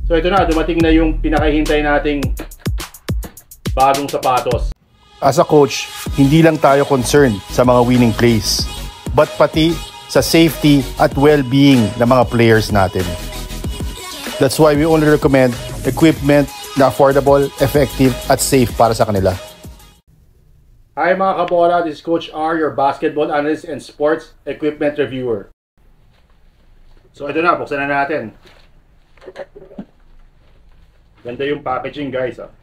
So ito na, dumating na yung pinakahintay nating bagong sapatos. As a coach, hindi lang tayo concerned sa mga winning plays, but pati sa safety at well-being ng mga players natin. That's why we only recommend equipment na affordable, effective, at safe para sa kanila. Hi mga kabola, this is Coach R, your basketball analyst and sports equipment reviewer. So ito na, buksan na natin. Ganda yung packaging guys, ah.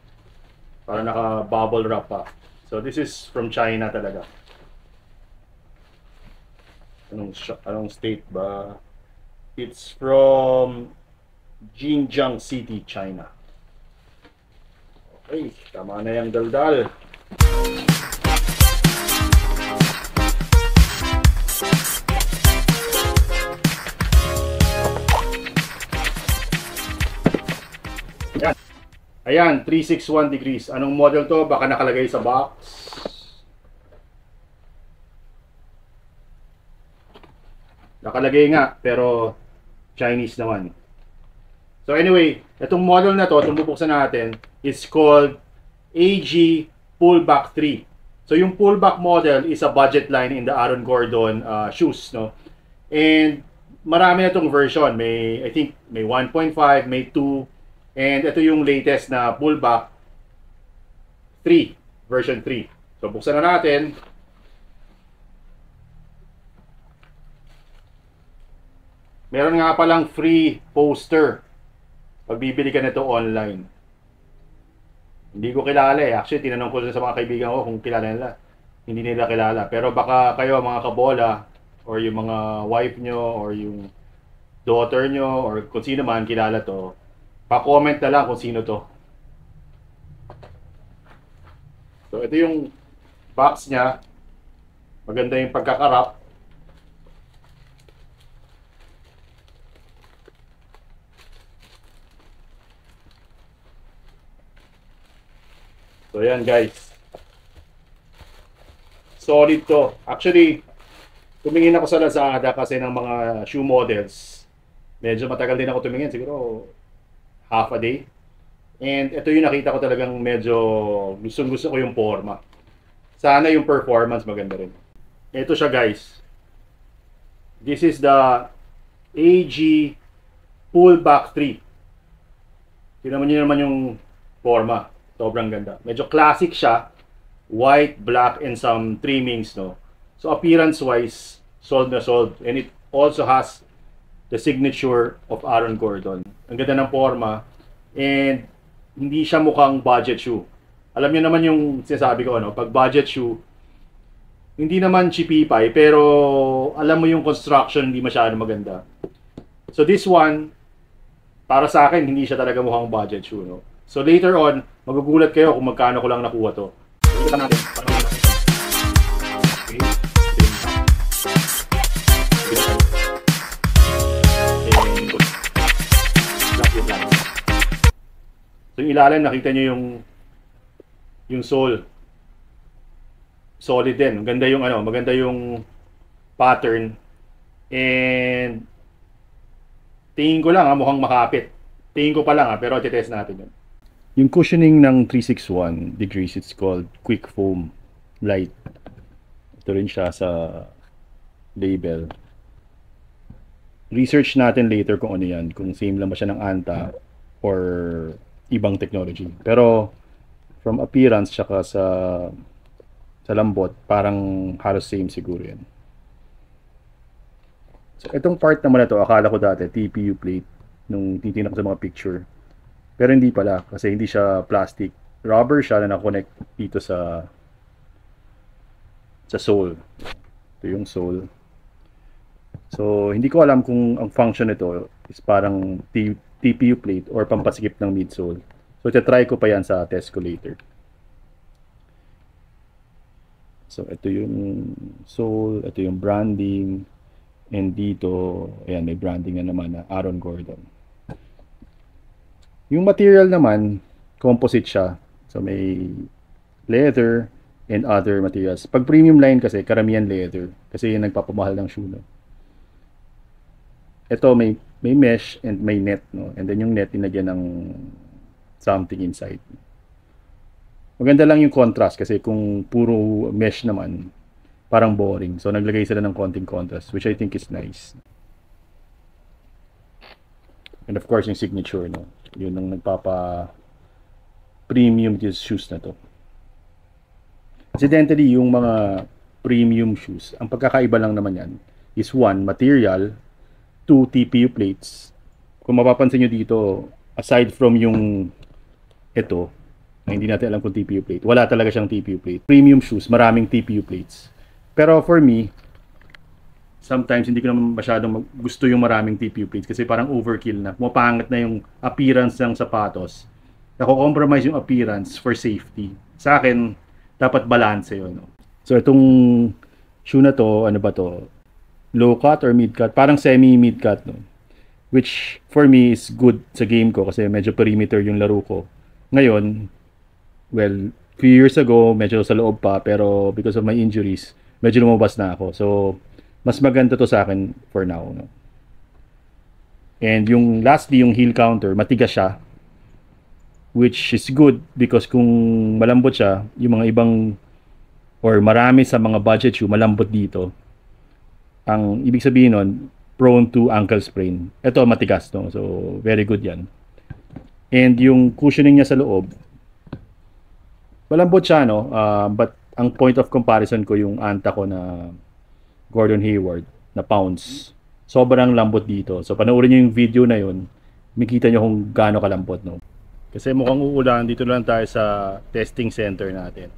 Para naka-bubble wrap pa. So this is from China talaga. Anong state ba? It's from Xinjiang City, China. Okay, tama na yung daldal. Ayan, 361 degrees. Anong model to? Baka nakalagay sa box. Nakalagay nga, pero Chinese naman. So anyway, itong model na to, itong bubuksan natin, is called AG Pullback 3. So yung pullback model is a budget line in the Aaron Gordon shoes, no? And marami na itong version. I think may 1.5, may 2, and ito yung latest na pullback 3, version 3. So buksan na natin. Meron nga palang free poster pag bibili ka nito online. Hindi ko kilala eh. Actually, tinanong ko sa mga kaibigan ko kung kilala nila. Hindi nila kilala. Pero baka kayo mga kabola or yung mga wife nyo or yung daughter nyo or kung sino man kilala to, pa-comment na lang kung sino to. So ito yung box niya. Maganda yung pagkakarap. So yan guys. Solid to. Actually, tumingin ako sa Lazada kasi ng mga shoe models. Medyo matagal din ako tumingin. Siguro half a day. And ito yung nakita ko talagang medyo gusto ko yung forma. Sana yung performance maganda rin. Ito siya guys. This is the AG Pullback 3. Tingnan nyo naman yung forma. Sobrang ganda. Medyo classic siya. White, black, and some trimmings, no? So appearance-wise, sold na sold. And it also has the signature of Aaron Gordon. Ang ganda ng forma. And hindi siya mukhang budget shoe. Alam niyo naman yung sinasabi ko, no? Pag budget shoe, hindi naman cheapipay, pero alam mo yung construction hindi masyadong maganda. So this one, para sa akin, hindi siya talaga mukhang budget shoe, no? So later on, magugulat kayo kung magkano ko lang nakuha to. Ito natin. So yung ilalim, nakita nyo yung sole. Solid din. Maganda yung maganda yung pattern. And tingin ko lang mukhang makapit. Tingin ko pa lang pero i-test natin yun. Yung cushioning ng 361 degrees, it's called Quick Foam Light. Ito rin siya sa label. Research natin later kung ano yan, kung same lang ba siya ng Anta or ibang technology. Pero from appearance tsaka sa lambot, parang halos same siguro yan. So itong part naman na to, akala ko dati TPU plate nung titingnan ko sa mga picture. Pero hindi pala kasi hindi siya plastic. Rubber siya na na-connect dito sa sole. Ito yung sole. So hindi ko alam kung ang function nito is parang TPU plate or pampasikip ng midsole. So try ko pa yan sa test ko later. So ito yung sole, ito yung branding, and dito ayan, may branding na naman na Aaron Gordon. Yung material naman, composite siya. So may leather and other materials. Pag premium line kasi, karamihan leather. Kasi yung nagpapamahal ng shoe. No? Ito may may mesh and may net, no? And then yung net inagyan ng something inside. Maganda lang yung contrast kasi kung puro mesh naman, parang boring. So naglagay sila ng konting contrast, which I think is nice. And of course yung signature, no? Yun ang nagpapa premium these shoes na to. Incidentally, yung mga premium shoes, ang pagkakaiba lang naman yan is 1, material, 2, TPU plates. Kung mapapansin nyo dito, aside from yung ito, na hindi natin alam kung TPU plate, wala talaga siyang TPU plate. Premium shoes, maraming TPU plates. Pero for me, sometimes hindi ko naman masyadong gusto yung maraming TPU plates kasi parang overkill na. Pumapangit na yung appearance ng sapatos. Nako-compromise yung appearance for safety. Sa akin, dapat balance yun. No? So itong shoe na to, ano ba to? Low cut or mid cut? Parang semi mid cut, no? Which for me is good sa game ko kasi medyo perimeter yung laro ko. Ngayon, well, few years ago, medyo sa loob pa, pero because of my injuries, medyo lumabas na ako. So, mas maganda to sa akin for now. No? And yung lastly, yung heel counter, matigas siya. Which is good because kung malambot siya, yung mga ibang or marami sa mga budget shoe, malambot dito. Ang ibig sabihin nun, prone to ankle sprain. Ito, matigas. No? So, very good yan. And yung cushioning niya sa loob, malambot siya, no? But ang point of comparison ko yung anta ko na Gordon Hayward na pounds. Sobrang lambot dito. So panoorin niyo yung video na yun, makita niyo kung gaano kalambot, no? Kasi mukhang uulan, dito lang tayo sa testing center natin.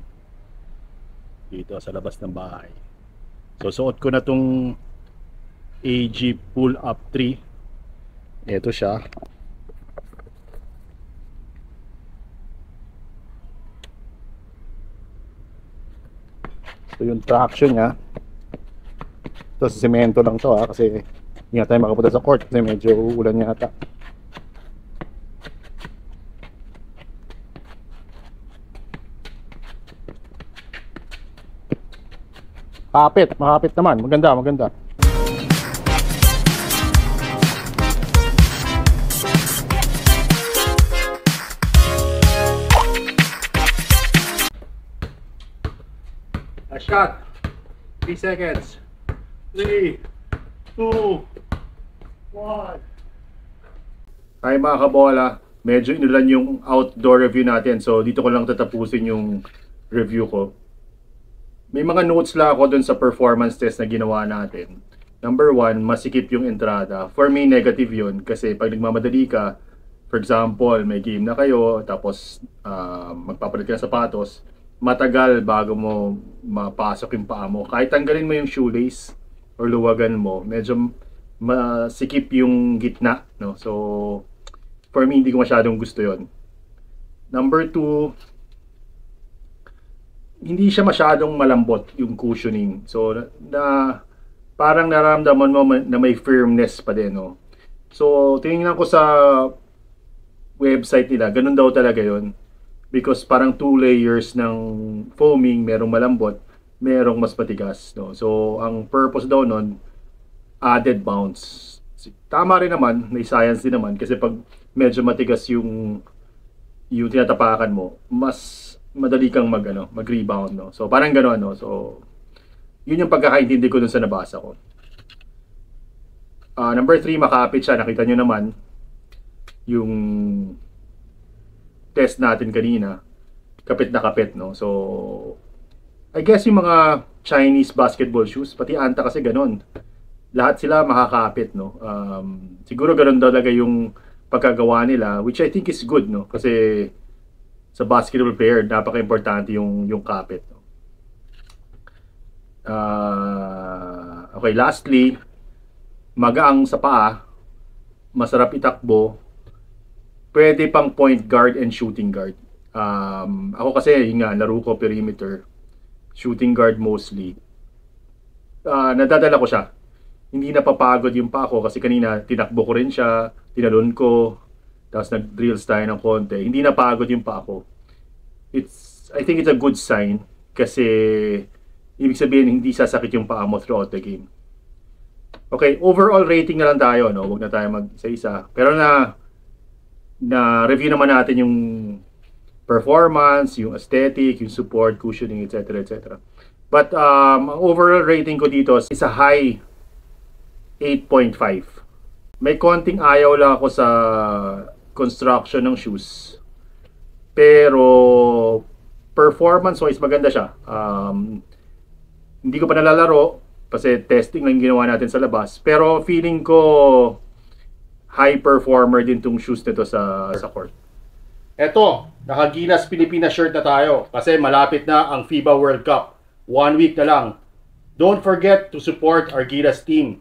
Dito sa labas ng bahay. So suot ko na tong AG Pull Up 3. Ito siya. So yung traction niya, ito sa semento lang to kasi hindi na tayo makapunta sa court kasi medyo uulan yata. Makapit naman, maganda. A shot. 3 seconds. 3, 2, 1. Ay mga kabola, medyo inulan yung outdoor review natin. So dito ko lang tatapusin yung review ko. May mga notes lang ako dun sa performance test na ginawa natin. Number 1, masikip yung entrada. For me, negative yun. Kasi pag nagmamadali ka, for example, may game na kayo, tapos magpapalit ka ng sapatos, matagal bago mo mapasok yung paa mo. Kahit tanggalin mo yung shoelace or luwagan mo, medyo masikip yung gitna, no? So for me, hindi ko masyadong gusto yon. Number 2, hindi siya masyadong malambot yung cushioning. So na parang nararamdaman mo na may firmness pa din, no? So tingnan ko sa website nila, ganun daw talaga yon. Because parang 2 layers ng foaming, merong malambot, merong mas matigas, no? So ang purpose daw nun, added bounce. Tama rin naman, may science din naman kasi pag medyo matigas yung tinatapakan mo, mas madali kang mag-rebound, no? So parang gano'n, no? So yun yung pagkakaintindi ko dun sa nabasa ko. Number 3, makapit siya. Nakita nyo naman yung test natin kanina. Kapit na kapit, no? So I guess yung mga Chinese basketball shoes, pati Anta kasi gano'n. Lahat sila makakapit, no? Siguro gano'n talaga yung pagkagawa nila, which I think is good, no? Kasi sa basketball player, napaka-importante yung kapit, no? Okay, lastly, magaang sa paa, masarap itakbo, pwede pang point guard and shooting guard. Ako kasi, yun nga, laro ko perimeter, shooting guard mostly. Nadadala ko siya. Hindi napapagod yung paa ko kasi kanina tinakbo ko rin siya, tinalon ko, tapos nag-drills tayo ng konti. Hindi napagod yung paa ko. I think it's a good sign kasi ibig sabihin hindi sasakit yung paa mo throughout the game. Okay, overall rating na lang tayo, no? Huwag na tayo mag-isa-isa. Pero na review naman natin yung performance, yung aesthetic, yung support, cushioning, etc. etc. But ang overall rating ko dito is a high 8.5. May konting ayaw lang ako sa construction ng shoes. Pero performance-wise maganda siya. Hindi ko pa nalalaro kasi testing lang ginawa natin sa labas. Pero feeling ko high performer din tong shoes nito sa court. Eto, naka-Gilas Pilipinas shirt na tayo kasi malapit na ang FIBA World Cup. 1 week na lang. Don't forget to support our Gilas team.